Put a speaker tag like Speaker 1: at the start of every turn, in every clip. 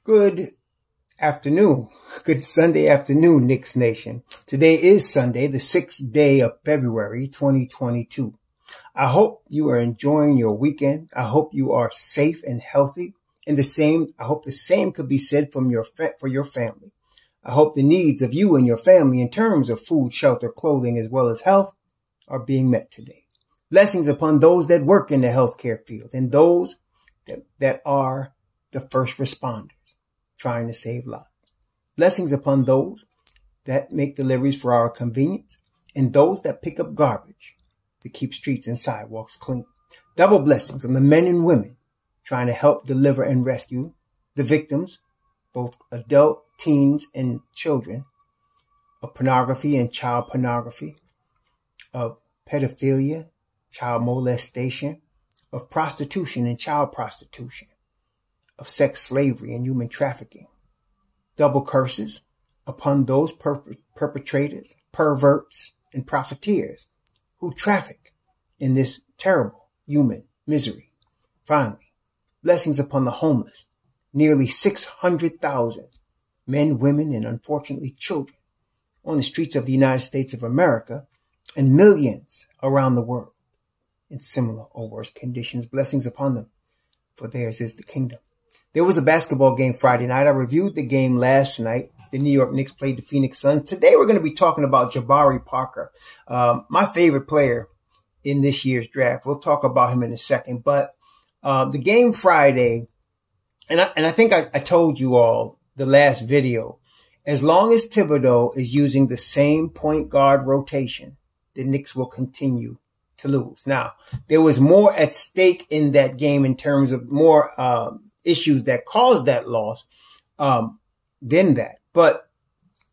Speaker 1: Good afternoon. Good Sunday afternoon, Knicks Nation. Today is Sunday, the 6th day of February, 2022. I hope you are enjoying your weekend. I hope you are safe and healthy. And I hope the same could be said for your family. I hope the needs of you and your family in terms of food, shelter, clothing, as well as health are being met today. Blessings upon those that work in the healthcare field and those that are the first responders trying to save lives. Blessings upon those that make deliveries for our convenience and those that pick up garbage to keep streets and sidewalks clean. Double blessings on the men and women trying to help deliver and rescue the victims, both adult, teens, and children, of pornography and child pornography, of pedophilia, child molestation, of prostitution and child prostitution, of sex slavery and human trafficking. Double curses upon those perpetrators, perverts, and profiteers who traffic in this terrible human misery. Finally, blessings upon the homeless, nearly 600,000 men, women, and unfortunately children on the streets of the United States of America and millions around the world in similar or worse conditions. Blessings upon them, for theirs is the kingdom. There was a basketball game Friday night. I reviewed the game last night. The New York Knicks played the Phoenix Suns. Today we're going to be talking about Jabari Parker, my favorite player in this year's draft. We'll talk about him in a second. But the game Friday, and I think I told you all the last video, as long as Thibodeau is using the same point guard rotation, the Knicks will continue to lose. Now, there was more at stake in that game in terms of more issues that caused that loss than that. But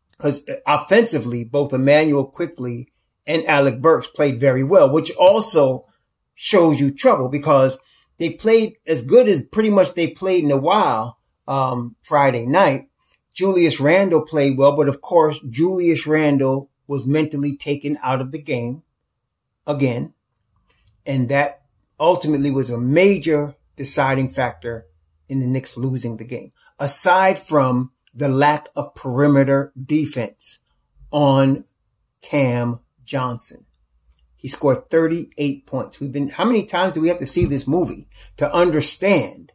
Speaker 1: because offensively, both Emmanuel Quickley and Alec Burks played very well, which also shows you trouble because they played as good as pretty much they played in a while Friday night. Julius Randle played well, but of course, Julius Randle was mentally taken out of the game again. And that ultimately was a major deciding factor in the Knicks losing the game, aside from the lack of perimeter defense on Cam Johnson. He scored 38 points. How many times do we have to see this movie to understand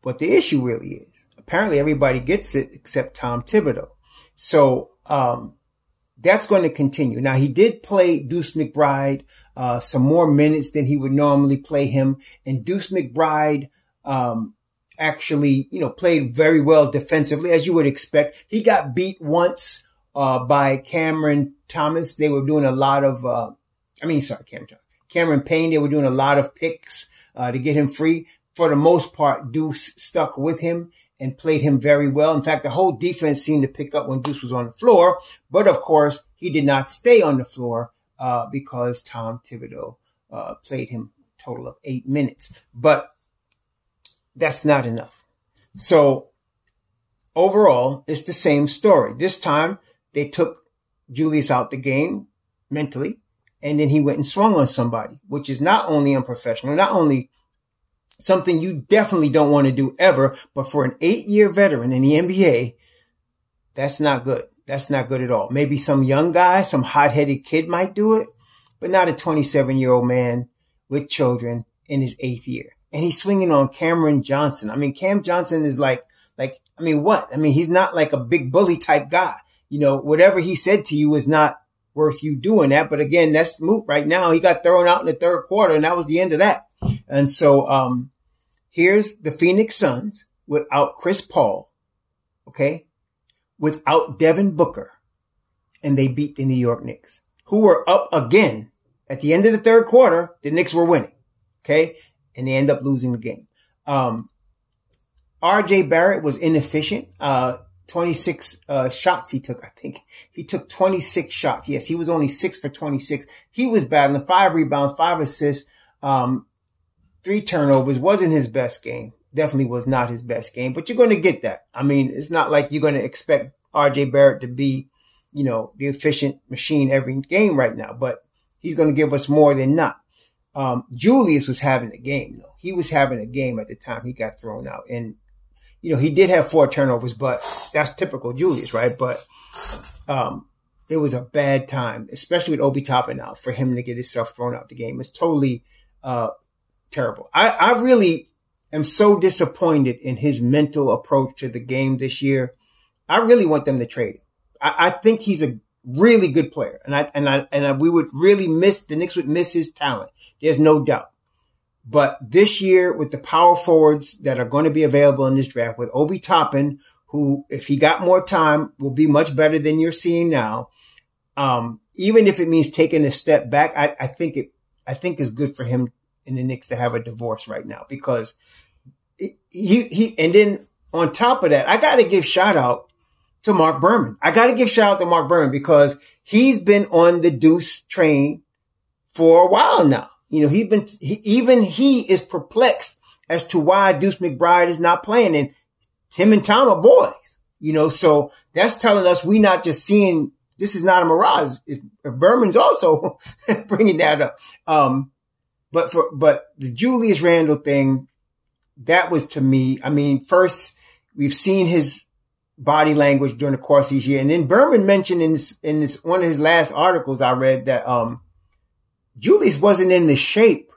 Speaker 1: what the issue really is? Apparently everybody gets it except Tom Thibodeau. So, that's going to continue. Now, he did play Deuce McBride, some more minutes than he would normally play him. And Deuce McBride, actually, played very well defensively, as you would expect. He got beat once, by Cameron Thomas. They were doing a lot of, Cameron Payne. They were doing a lot of picks, to get him free. For the most part, Deuce stuck with him and played him very well. In fact, the whole defense seemed to pick up when Deuce was on the floor. But of course, he did not stay on the floor, because Tom Thibodeau, played him a total of 8 minutes. But that's not enough. So overall, it's the same story. This time they took Julius out the game mentally, and then he went and swung on somebody, which is not only unprofessional, not only something you definitely don't want to do ever, but for an 8-year veteran in the NBA, that's not good. That's not good at all. Maybe some young guy, some hot-headed kid might do it, but not a 27-year-old man with children in his 8th year. And he's swinging on Cameron Johnson. Cam Johnson is what? He's not like a big bully type guy. Whatever he said to you is not worth you doing that. But again, that's moot right now. He got thrown out in the third quarter, and that was the end of that. And so, here's the Phoenix Suns without Chris Paul, okay, without Devin Booker, and they beat the New York Knicks, who were up again at the end of the third quarter. The Knicks were winning, okay, and they end up losing the game. RJ Barrett was inefficient. 26 shots he took, I think. He took 26 shots. Yes, he was only 6 for 26. He was battling 5 rebounds, 5 assists, 3 turnovers. Wasn't his best game. Definitely was not his best game, but you're going to get that. It's not like you're going to expect RJ Barrett to be, the efficient machine every game right now, but he's going to give us more than not. Julius was having a game, though. He was having a game at the time he got thrown out. And He did have 4 turnovers, but that's typical Julius, right? But, it was a bad time, especially with Obi Toppin out, for him to get himself thrown out the game. It's totally, terrible. I really am so disappointed in his mental approach to the game this year. I really want them to trade him. I think he's a really good player, and we would really the Knicks would miss his talent. There's no doubt. But this year, with the power forwards that are going to be available in this draft, with Obi Toppin, who, if he got more time, will be much better than you're seeing now. Even if it means taking a step back, I think it's good for him in the Knicks to have a divorce right now, because and then on top of that, I got to give shout out to Mark Berman. Because he's been on the Deuce train for a while now. He is perplexed as to why Deuce McBride is not playing, and him and Tom are boys, so that's telling us we not just seeing, this is not a mirage. If Berman's also bringing that up. But the Julius Randle thing, that was, to me, first, we've seen his body language during the course of this year. And then Berman mentioned in this one of his last articles I read that, Julius wasn't in the shape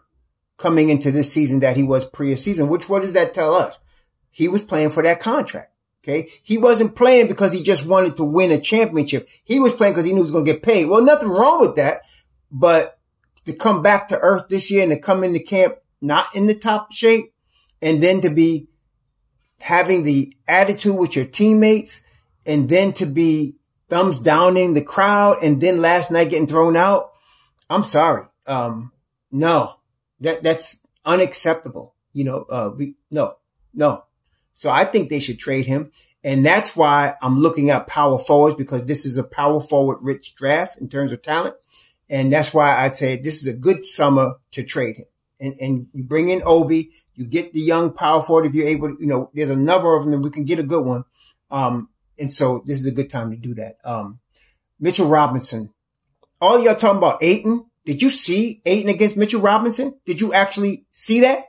Speaker 1: coming into this season that he was pre-season, what does that tell us? He was playing for that contract. Okay. He wasn't playing because he just wanted to win a championship. He was playing because he knew he was going to get paid. Well, nothing wrong with that, but to come back to earth this year and to come into camp not in the top shape, and then to be having the attitude with your teammates, and then to be thumbs downing the crowd, and then last night getting thrown out. I'm sorry. No, that's unacceptable. No. So I think they should trade him. And that's why I'm looking at power forwards, because this is a power forward rich draft in terms of talent. And that's why I'd say this is a good summer to trade him. And you bring in Obi, you get the young power forward if you're able to, there's a number of them and we can get a good one. And so this is a good time to do that. Mitchell Robinson. All y'all talking about Ayton. Did you see Ayton against Mitchell Robinson? Did you actually see that?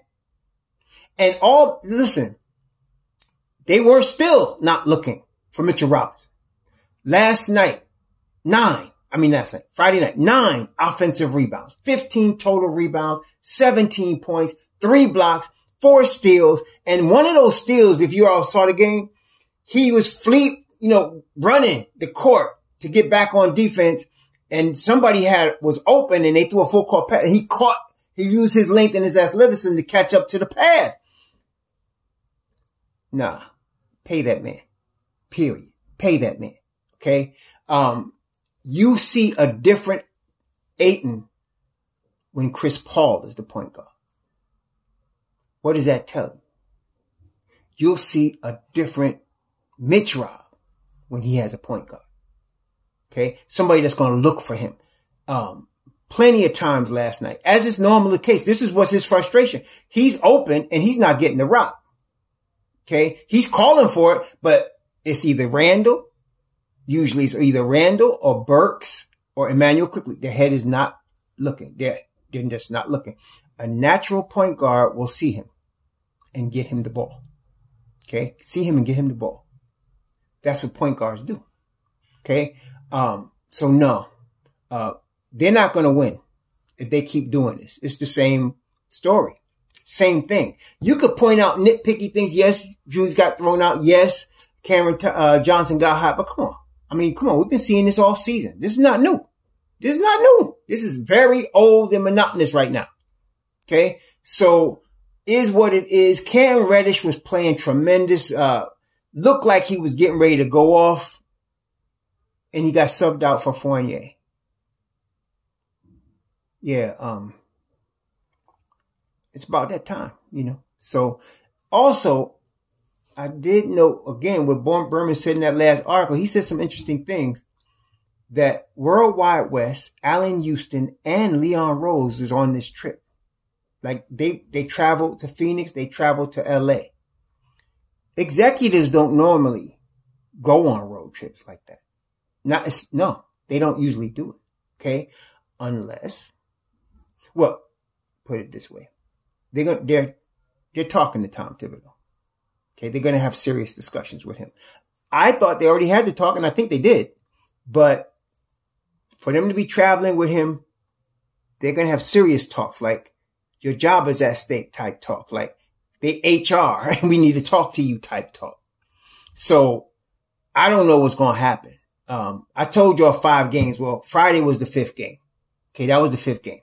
Speaker 1: And listen, they were still not looking for Mitchell Robinson. Friday night, 9 offensive rebounds, 15 total rebounds, 17 points, 3 blocks, 4 steals. And one of those steals, if you all saw the game, he was running the court to get back on defense. And somebody was open and they threw a full court pass. He used his length and his athleticism to catch up to the pass. Nah, pay that man. Period. Pay that man. Okay. You see a different Ayton when Chris Paul is the point guard. What does that tell you? You'll see a different Mitch Rob when he has a point guard. Okay. Somebody that's going to look for him. Plenty of times last night, as is normally the case. This is what's his frustration. He's open and he's not getting the route. Okay. He's calling for it, but it's either Randall. Usually it's either Randall or Burks or Emmanuel Quickly. Their head is not looking. They're just not looking. A natural point guard will see him and get him the ball. Okay. See him and get him the ball. That's what point guards do. Okay. So no, they're not going to win if they keep doing this. It's the same story. Same thing. You could point out nitpicky things. Yes, Julius got thrown out. Yes, Cameron Johnson got hot. But come on. Come on. We've been seeing this all season. This is not new. This is very old and monotonous right now. Okay. So is what it is. Cam Reddish was playing tremendous. Looked like he was getting ready to go off. And he got subbed out for Fournier. Yeah. It's about that time, So also, I did know, again, what Berman said in that last article, he said some interesting things, that World Wide West, Allen Houston, and Leon Rose is on this trip. Like, they traveled to Phoenix, they traveled to LA. Executives don't normally go on road trips like that. No, they don't usually do it. Okay. Unless, put it this way. They're talking to Tom Thibodeau. Okay. They're going to have serious discussions with him. I thought they already had the talk, and I think they did. But for them to be traveling with him, they're going to have serious talks, like your job is at stake type talk, like they HR and we need to talk to you type talk. So I don't know what's going to happen. I told y'all 5 games. Well, Friday was the 5th game. Okay. That was the 5th game.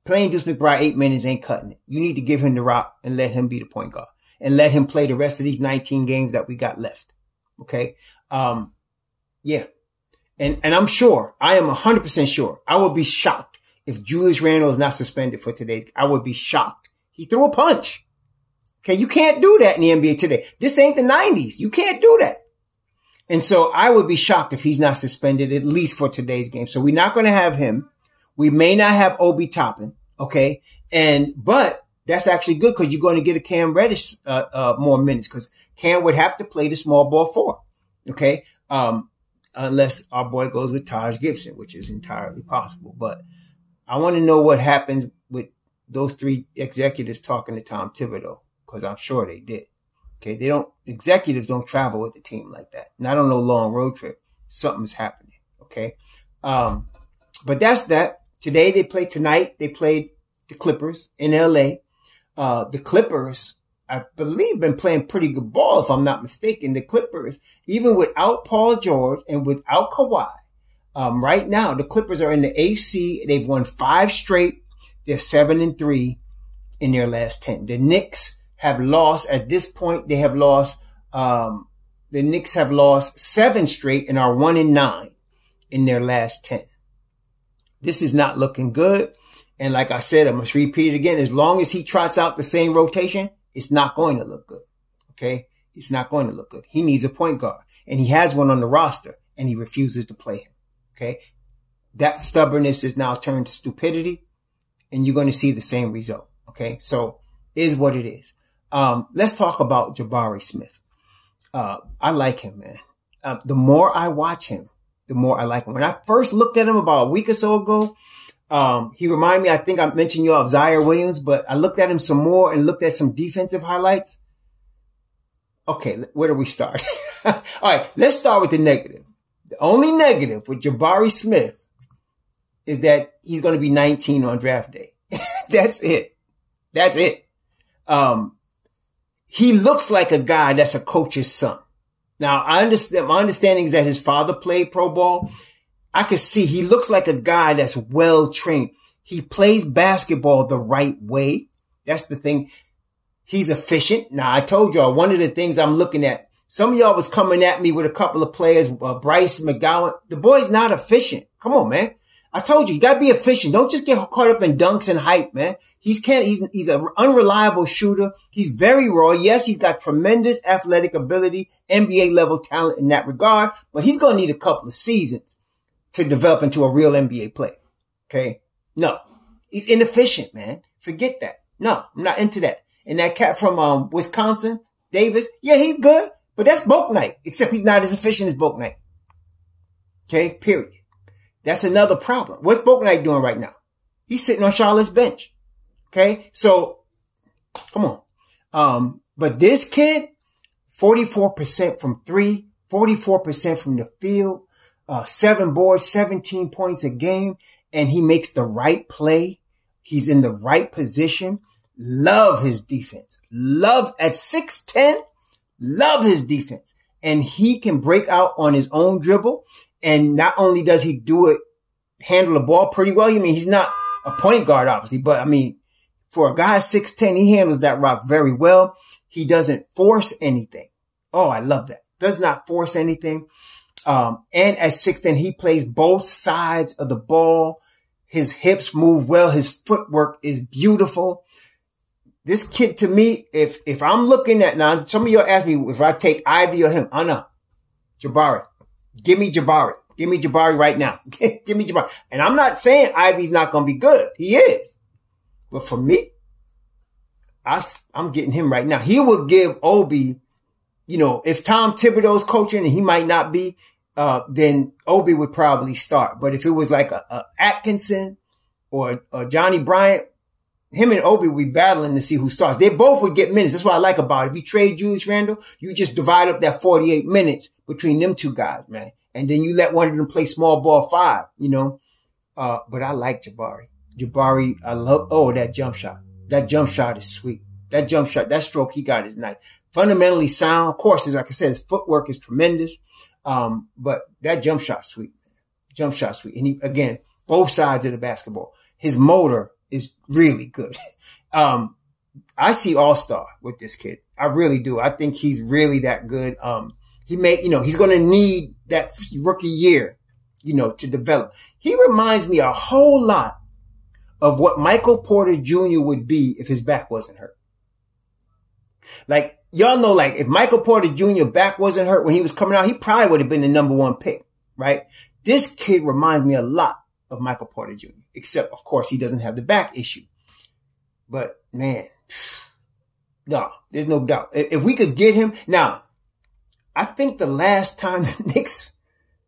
Speaker 1: Playing Deuce McBride 8 minutes ain't cutting it. You need to give him the rock and let him be the point guard and let him play the rest of these 19 games that we got left. Okay. Yeah. And I'm sure, I am 100% sure, I would be shocked if Julius Randle is not suspended for today's. I would be shocked. He threw a punch. Okay. You can't do that in the NBA today. This ain't the 90s. You can't do that. And so I would be shocked if he's not suspended, at least for today's game. So we're not going to have him. We may not have Obi Toppin. Okay. But that's actually good because you're going to get a Cam Reddish, more minutes because Cam would have to play the small ball 4. Okay. Unless our boy goes with Taj Gibson, which is entirely possible. But I want to know what happens with those 3 executives talking to Tom Thibodeau, because I'm sure they did. Okay. Executives don't travel with the team like that. Not on no long road trip. Something's happening. Okay. But that's that. Today tonight they played the Clippers in LA. The Clippers, I believe, been playing pretty good ball, if I'm not mistaken. The Clippers, even without Paul George and without Kawhi, right now, the Clippers are in the 8th seed. They've won 5 straight. They're 7-3 in their last 10. The Knicks have lost at this point. They have lost, the Knicks have lost 7 straight and are 1-9 in their last 10. This is not looking good. And like I said, I must repeat it again. As long as he trots out the same rotation, it's not going to look good. Okay. It's not going to look good. He needs a point guard and he has one on the roster and he refuses to play him. Okay. That stubbornness is now turned to stupidity and you're going to see the same result. Okay. So is what it is. Let's talk about Jabari Smith. I like him, man. The more I watch him, the more I like him. When I first looked at him about a week or so ago, he reminded me, I think I mentioned you of Zaire Williams, but I looked at him some more and looked at some defensive highlights. Okay, where do we start? All right, let's start with the negative. The only negative with Jabari Smith is that he's going to be 19 on draft day. That's it. That's it. He looks like a guy that's a coach's son. Now, I understand, my understanding is that his father played pro ball. I could see he looks like a guy that's well trained. He plays basketball the right way. That's the thing. He's efficient. Now, I told y'all one of the things I'm looking at, some of y'all was coming at me with a couple of players, Bryce McGowan. The boy's not efficient. Come on, man. I told you got to be efficient. Don't just get caught up in dunks and hype, man. He's an unreliable shooter. He's very raw. Yes, he's got tremendous athletic ability, NBA level talent in that regard, but he's going to need a couple of seasons to develop into a real NBA player. Okay. No, he's inefficient, man. Forget that. No, I'm not into that. And that cat from, Wisconsin, Davis. Yeah, he's good, but that's Bouknight, except he's not as efficient as Bouknight. Okay. Period. That's another problem. What's Bouknight doing right now? He's sitting on Charlotte's bench. Okay. So come on. But this kid, 44% from 3, 44% from the field, 7 boards, 17 points a game. And he makes the right play. He's in the right position. Love his defense. Love at 6'10". Love his defense. And he can break out on his own dribble. And not only does he handle the ball pretty well. I mean, he's not a point guard, obviously, but I mean, for a guy 6'10", he handles that rock very well. He doesn't force anything. Oh, I love that. Does not force anything. And at 6'10", he plays both sides of the ball. His hips move well. His footwork is beautiful. This kid, to me, if I'm looking at, now, some of y'all ask me if I take Ivy or him. I know. Jabari. Give me Jabari. Give me Jabari right now. Give me Jabari. And I'm not saying Ivy's not going to be good. He is. But for me, I'm getting him right now. He would give Obi, if Tom Thibodeau's coaching and he might not be, then Obi would probably start. But if it was like a Atkinson or Johnny Bryant, him and Obi will be battling to see who starts. They both would get minutes. That's what I like about it. If you trade Julius Randle, you just divide up that 48 minutes between them two guys, man. And then you let one of them play small ball 5, you know. But I like Jabari. Jabari, I love, that jump shot. That jump shot is sweet. That jump shot, that stroke he got is nice. Fundamentally sound. Of course, like I said, his footwork is tremendous. But that jump shot sweet. Jump shot sweet. And he, again, both sides of the basketball. His motor is really good. I see all-star with this kid. I really do. I think he's really that good. He's going to need that rookie year, to develop. He reminds me a whole lot of what Michael Porter Jr. would be if his back wasn't hurt. Like, y'all know, like, if Michael Porter Jr. back wasn't hurt when he was coming out, he probably would have been the number 1 pick, right? This kid reminds me a lot of Michael Porter Jr., except, of course, he doesn't have the back issue. But, man, no, there's no doubt. If we could get him, now, I think the last time the Knicks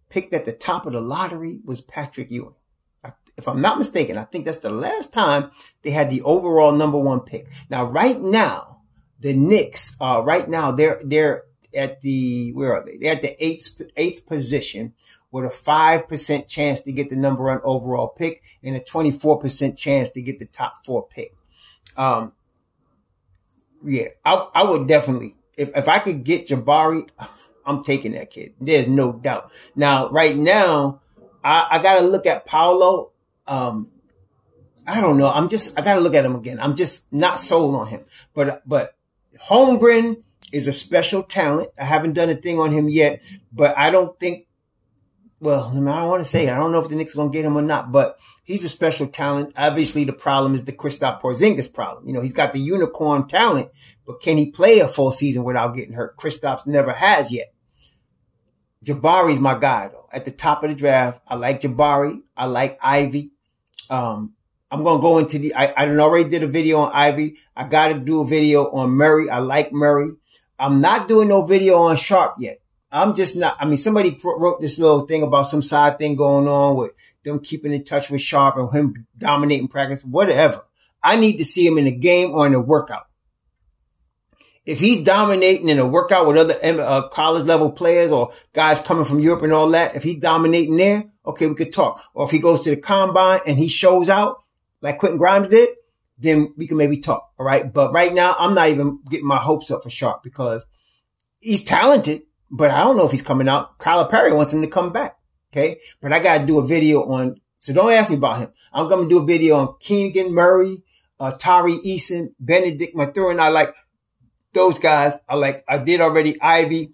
Speaker 1: picked at the top of the lottery was Patrick Ewing. If I'm not mistaken, I think that's the last time they had the overall number 1 pick. Now, right now, the Knicks, they're at the, where are they? They're at the eighth position with a 5% chance to get the number 1 overall pick and a 24% chance to get the top 4 pick. I would definitely, if I could get Jabari, I'm taking that kid. There's no doubt. Now, right now, I gotta look at Paolo. I don't know. I gotta look at him again. I'm just not sold on him. But Holmgren is a special talent. I haven't done a thing on him yet, but I don't think, well, I don't want to say, I don't know if the Knicks are going to get him or not, but he's a special talent. Obviously, the problem is the Kristaps Porzingis problem. He's got the unicorn talent, but can he play a full season without getting hurt? Kristaps never has yet. Jabari's my guy, though. At the top of the draft, I like Jabari. I like Ivy. I'm going to go into I already did a video on Ivy. I got to do a video on Murray. I like Murray. I'm not doing no video on Sharp yet. I'm just not, somebody wrote this little thing about some side thing going on with them keeping in touch with Sharp and him dominating practice, whatever. I need to see him in a game or in a workout. If he's dominating in a workout with other college level players or guys coming from Europe and all that, if he's dominating there, okay, we could talk. Or if he goes to the combine and he shows out like Quentin Grimes did, then we can maybe talk. All right. But right now, I'm not even getting my hopes up for Sharp because he's talented, but I don't know if he's coming out. Kyler Perry wants him to come back. Okay. But I got to do a video on, so don't ask me about him. I'm going to do a video on Keegan Murray, Tari Eason, Benedict Mathurin. I like those guys. I did already Ivy.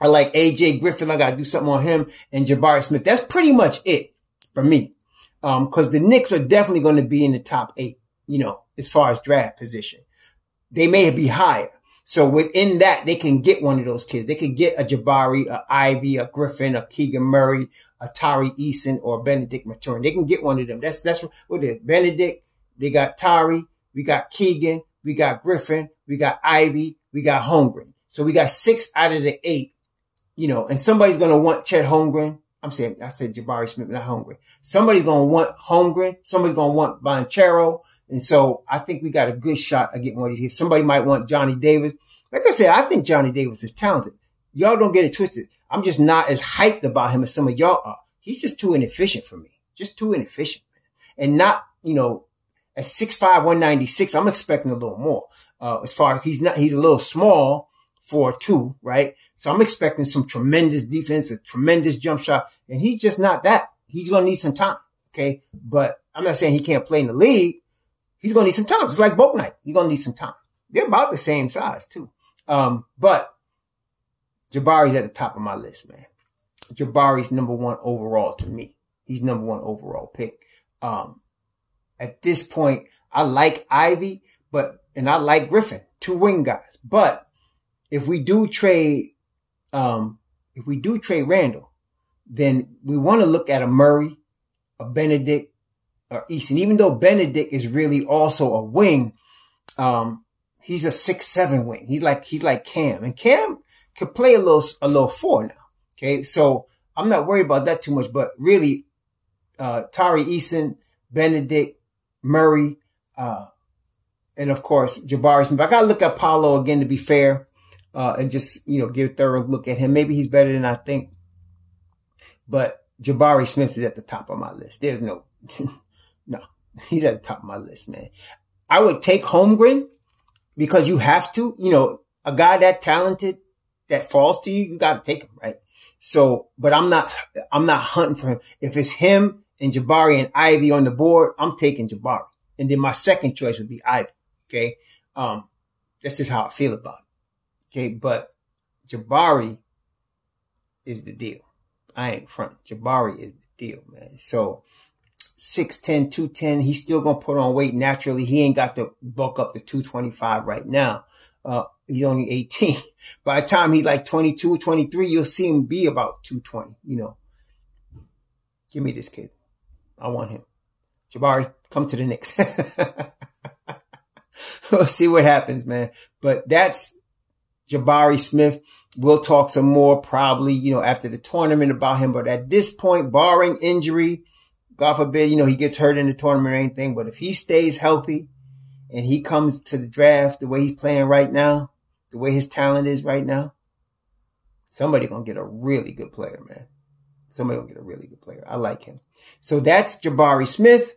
Speaker 1: I like AJ Griffin. I got to do something on him and Jabari Smith. That's pretty much it for me. Cause the Knicks are definitely going to be in the top 8, as far as draft position. They may be higher. So within that, they can get one of those kids. They could get a Jabari, a Ivy, a Griffin, a Keegan Murray, a Tari Eason, or Benedict Mathurin. They can get one of them. That's what it is. Benedict, they got Tari, we got Keegan, we got Griffin, we got Ivy, we got Holmgren. So we got 6 out of the 8, and somebody's going to want Chet Holmgren. I said Jabari Smith, not Holmgren. Somebody's going to want Holmgren. Somebody's going to want Banchero. And so I think we got a good shot at getting one of these kids. Somebody might want Johnny Davis. Like I said, I think Johnny Davis is talented. Y'all don't get it twisted. I'm just not as hyped about him as some of y'all are. He's just too inefficient for me. Just too inefficient. And not, at 6'5", 196, I'm expecting a little more. As far as he's a little small for 2, right? So I'm expecting some tremendous defense, a tremendous jump shot. And he's just not that. He's going to need some time. Okay. But I'm not saying he can't play in the league. He's going to need some time. It's like Bouknight. He's going to need some time. They're about the same size too. But Jabari's at the top of my list, man. Jabari's number 1 overall to me. He's number 1 overall pick. At this point, I like Ivy, and I like Griffin, 2 wing guys. But if we do trade Randall, then we want to look at a Murray, a Benedict, or Eason. Even though Benedict is really also a wing, he's a 6'7" wing. He's like Cam, and Cam could play a little 4 now. Okay. So I'm not worried about that too much, but really, Tari Eason, Benedict, Murray, And of course, Jabari Smith. I got to look at Paolo again to be fair, and just, give a thorough look at him. Maybe he's better than I think, but Jabari Smith is at the top of my list. There's no, no, he's at the top of my list, man. I would take Holmgren because you have to, a guy that talented that falls to you, you got to take him, right? So, but I'm not hunting for him. If it's him and Jabari and Ivy on the board, I'm taking Jabari. And then my second choice would be Ivy. Okay. That's just how I feel about it. Okay. But Jabari is the deal. I ain't front. Jabari is the deal, man. So 6'10", 210, he's still going to put on weight naturally. He ain't got to bulk up to 225 right now. He's only 18. By the time he's like 22, 23, you'll see him be about 220, Give me this kid. I want him. Jabari, come to the Knicks. We'll see what happens, man. But that's Jabari Smith. We'll talk some more probably, after the tournament about him. But at this point, barring injury, God forbid, he gets hurt in the tournament or anything. But if he stays healthy and he comes to the draft the way he's playing right now, the way his talent is right now, somebody gonna get a really good player, man. Somebody gonna get a really good player. I like him. So that's Jabari Smith.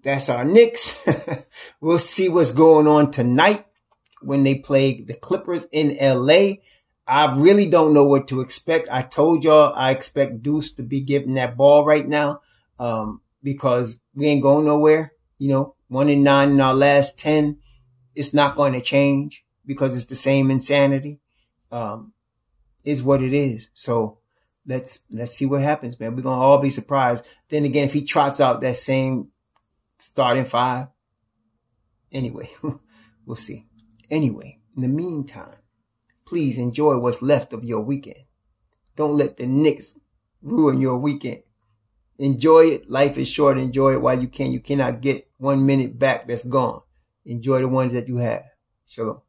Speaker 1: That's our Knicks. We'll see what's going on tonight when they play the Clippers in LA. I really don't know what to expect. I told y'all I expect Deuce to be getting that ball right now, because we ain't going nowhere. 1-9 in our last 10. It's not going to change because it's the same insanity. Is what it is. So let's see what happens, man. We're going to all be surprised. Then again, if he trots out that same starting five, anyway, we'll see. Anyway, in the meantime, please enjoy what's left of your weekend. Don't let the Knicks ruin your weekend. Enjoy it. Life is short. Enjoy it while you can. You cannot get 1 minute back that's gone. Enjoy the ones that you have. Shalom.